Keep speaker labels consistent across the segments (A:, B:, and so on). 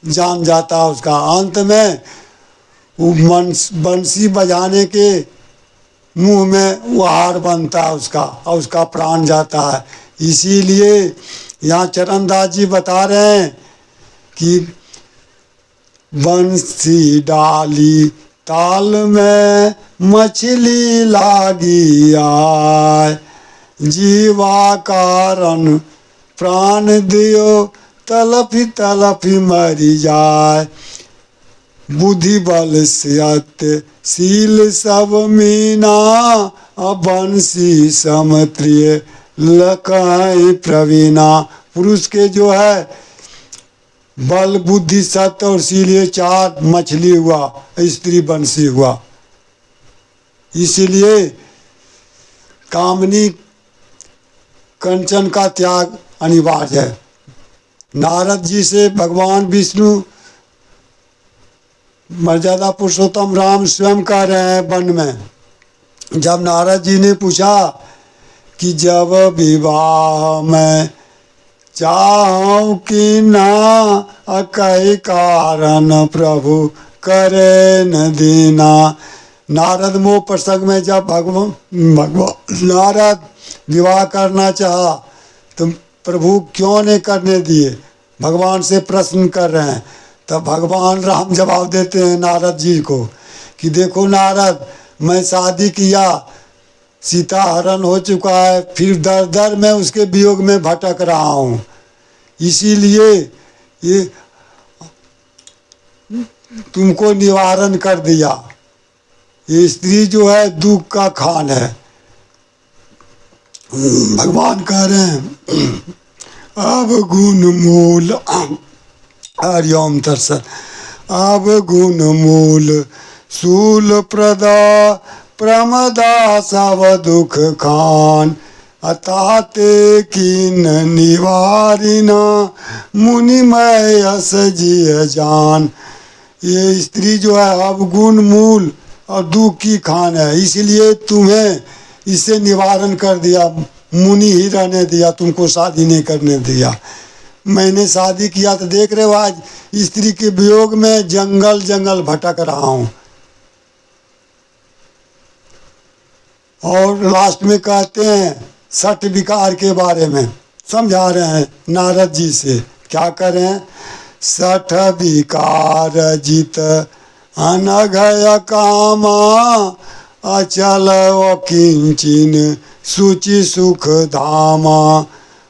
A: जान जाता है उसका। अंत में वो बंसी बजाने के मुंह में वो हार बनता है उसका और उसका प्राण जाता है। इसीलिए यहाँ चरणदास जी बता रहे हैं कि बंसी डाली ताल में मछली लागी आए, जीवा कारण प्राण दियो तलफी तलफी मरी जाए। बुद्धि बल सत्य शील सब मीना, बंसी समत्रिय लकहि प्रवीणा। पुरुष के जो है बल बुद्धि सत्य और शील, ये चार मछली हुआ, स्त्री बंसी हुआ। इसीलिए कामनी कंचन का त्याग अनिवार्य है। नारद जी से भगवान विष्णु मर्यादा पुरुषोत्तम राम स्वयं कह रहे हैं वन में, जब नारद जी ने पूछा कि जब विवाह में चाहूं कि ना अकहि कारण प्रभु करे न दीना। नारद मोह प्रसंग में जब भगवान नारद विवाह करना चाहा तो प्रभु क्यों नहीं करने दिए, भगवान से प्रश्न कर रहे हैं। तब भगवान राम जवाब देते हैं नारद जी को कि देखो नारद, मैं शादी किया, सीता हरण हो चुका है, फिर दर दर मैं उसके वियोग में भटक रहा हूँ। इसीलिए ये तुमको निवारण कर दिया। ये स्त्री जो है दुख का खान है। भगवान कह रहे हैं अब गुण मूल हरिओम दर्शन, अब गुण मूल शूल प्रदा प्रमदा सब दुख खान, अताते कीन निवारिना मुनिमय यस जिय जान। ये स्त्री जो है अब गुण मूल और दुख की खान है, इसलिए तुम्हें इससे निवारण कर दिया, मुनि ही रहने दिया, तुमको शादी नहीं करने दिया। मैंने शादी किया तो देख रहे हो आज स्त्री के वियोग में जंगल जंगल भटक रहा हूँ। और लास्ट में कहते हैं सठ विकार के बारे में समझा रहे हैं नारद जी से, क्या करें। सठ विकार जित अनघय कामा, अचल किंचिन सुचि सुख धामा,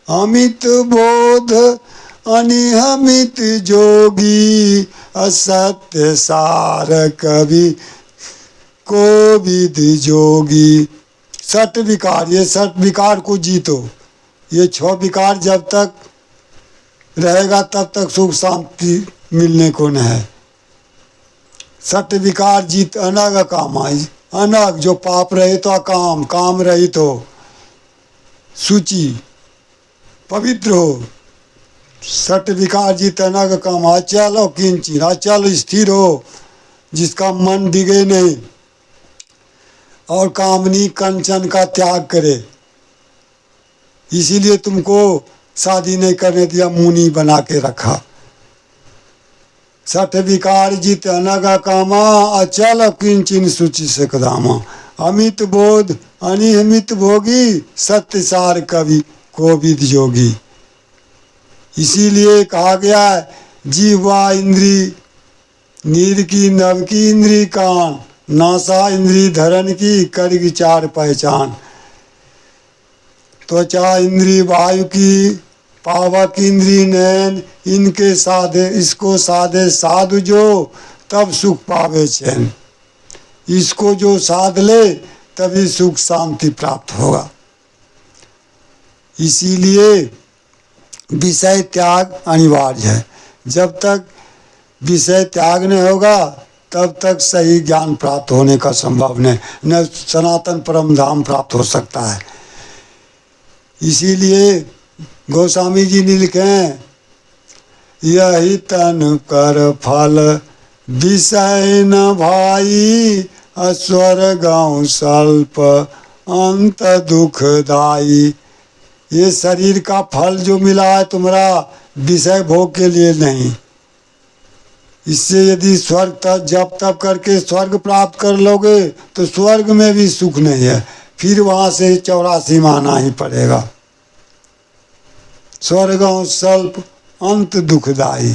A: अमित बोध अनिहमित जोगी, असत्य सार कवि को विद जोगी। सठ विकार, ये सठ विकार को जीतो। ये 6 विकार जब तक रहेगा तब तक सुख शांति मिलने को न है। सठ विकार जीत अनग कामा, अनग जो पाप रहित हो, काम काम रहित हो, सूची पवित्र हो। सठ विकार जीत अनग काम, अचल हो किंचिन, अचल स्थिर हो जिसका मन डिगे नहीं, और कामनी कंचन का त्याग करे। इसीलिए तुमको शादी नहीं करने दिया, मुनि बना के रखा। सठ विकार जित अनग कामा, अचल किंचिन सुचि सकदामा, अमित बोध अनिहमित भोगी, सत्य सार कवि कोविद जोगी। इसीलिए कहा गया है जीवा इंद्री नीर की नव की इंद्री कान, नासा इंद्री धरन की कर विचार पहचान। त्वचा इंद्री वायु की, पावक इंद्री नैन, इनके साधे इसको साधे साधु जो, तब सुख पावे चैन। इसको जो साध ले तभी सुख शांति प्राप्त होगा। इसीलिए विषय त्याग अनिवार्य है। जब तक विषय त्याग नहीं होगा तब तक सही ज्ञान प्राप्त होने का संभव नहीं, न सनातन परम धाम प्राप्त हो सकता है। इसीलिए गोस्वामी जी ने लिखे हैं यही तन कर फल विषय न भाई, स्वर्गं स्वल्प अंत दुखदाई। ये शरीर का फल जो मिला है तुम्हारा विषय भोग के लिए नहीं, इससे यदि स्वर्ग तक जप तप करके स्वर्ग प्राप्त कर लोगे तो स्वर्ग में भी सुख नहीं है, फिर वहाँ से 84 में आना ही पड़ेगा। स्वर्गों स्वल्प अंत दुखदाई,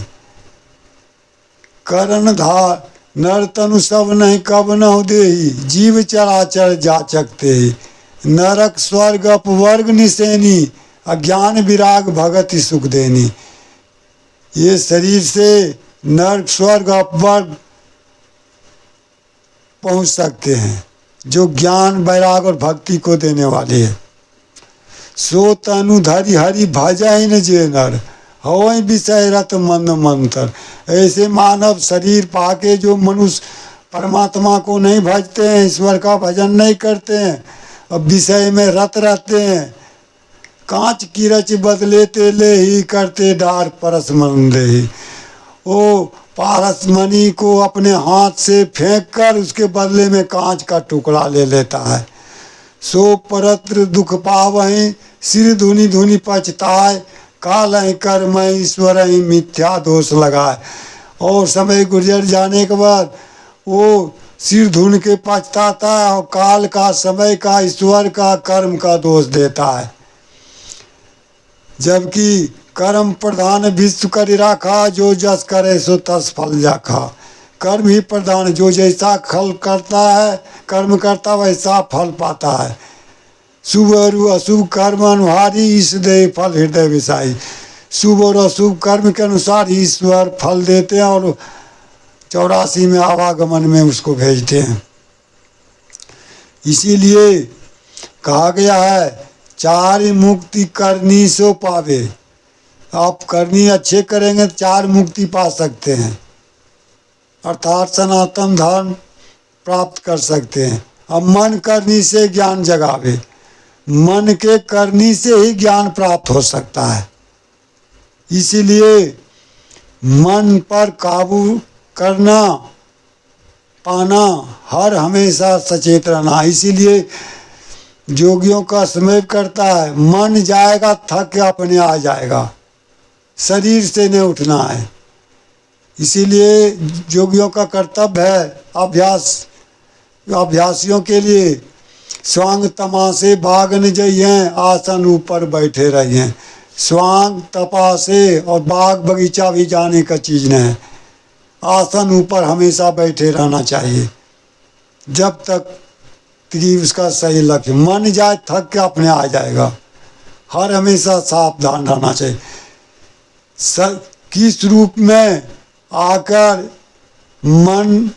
A: करण धार नर तनु सब नहीं कब न देही, जीव चराचर जाचकते ही, नरक स्वर्ग अपवर्ग निसेनी, अज्ञान विराग भगति सुख देनी। ये शरीर से नरक स्वर्ग अपवर्ग पहुंच सकते हैं जो ज्ञान वैराग और भक्ति को देने वाले है। सो तनु धरि हरि भजन जे नर, होय विषय रत मंद मंतर। ऐसे मानव शरीर पाके जो मनुष्य परमात्मा को नहीं भजते हैं, ईश्वर का भजन नहीं करते हैं, अब विषय में रत रहते हैं। कांच की रच बदले तेले ही, करते डार परस मन दे ही। वो पारस मणि को अपने हाथ से फेंक कर उसके बदले में कांच का टुकड़ा ले लेता है। सो परत्र दुख पावहीं, सिर धुनि धुनि पछताए, काल कर्म ईश्वर ही मिथ्या दोष लगाए। और समय गुजर जाने के बाद वो सिर धुन के पछताता है और काल का, समय का, ईश्वर का, कर्म का दोष देता है। जबकि कर्म प्रधान विश्व कर राखा, जो जस करे सो तस फल जाखा। कर्म ही प्रधान, जो जैसा खल करता है, कर्म करता वैसा फल पाता है। शुभ और अशुभ कर्म अनुहारी, ईश दे फल हृदय विषाई। शुभ और अशुभ कर्म के अनुसार ईश्वर फल देते हैं और 84 में आवागमन में उसको भेजते हैं। इसीलिए कहा गया है, चार मुक्ति करनी सो पावे। आप करनी अच्छे करेंगे तो 4 मुक्ति पा सकते हैं, अर्थात सनातन धर्म प्राप्त कर सकते हैं। अब मन करनी से ज्ञान जगावे, मन के करनी से ही ज्ञान प्राप्त हो सकता है। इसीलिए मन पर काबू करना पाना, हर हमेशा सचेत रहना। इसीलिए जोगियों का समय करता है, मन जाएगा थक के अपने आ जाएगा, शरीर से नहीं उठना है। इसीलिए जोगियों का कर्तव्य है अभ्यासियों के लिए स्वांग तमाशे बागन जइए, आसन ऊपर बैठे रहिए। स्वांग तपासे और बाग बगीचा भी जाने का चीज़ नहीं है, आसन ऊपर हमेशा बैठे रहना चाहिए जब तक कि उसका सही लक्ष्य। मन जाए थक के अपने आ जाएगा, हर हमेशा सावधान रहना चाहिए। किस रूप में आकर मन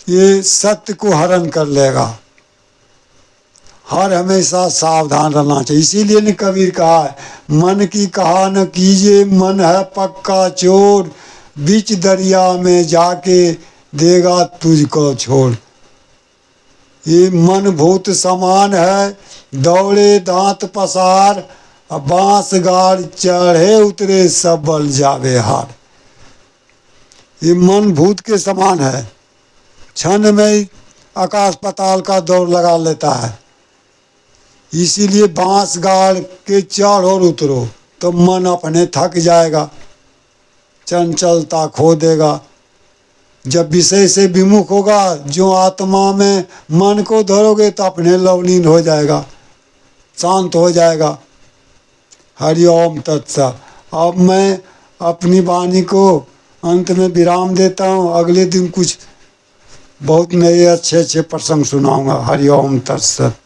A: ये सत्य को हरण कर लेगा, हर हमेशा सावधान रहना चाहिए। इसीलिए ने कबीर कहा है, मन की कहा न कीजिए, मन है पक्का चोर, बीच दरिया में जाके देगा तुझको छोड़। ये मन भूत समान है, दौड़े दांत पसार, बांस गाड़ चढ़े उतरे सब बल जावे हार। ये मन भूत के समान है, क्षण में आकाश पाताल का दौड़ लगा लेता है। इसीलिए बांस गाड़ के चढ़ और उतरो तो मन अपने थक जाएगा, चंचलता खो देगा। जब विषय से विमुख होगा, जो आत्मा में मन को धरोगे तो अपने लवलीन हो जाएगा, शांत हो जाएगा। हरि ओम तत्सत। अब मैं अपनी वाणी को अंत में विराम देता हूँ। अगले दिन कुछ बहुत नए अच्छे अच्छे प्रसंग सुनाऊंगा। हरि ओम तत्सत।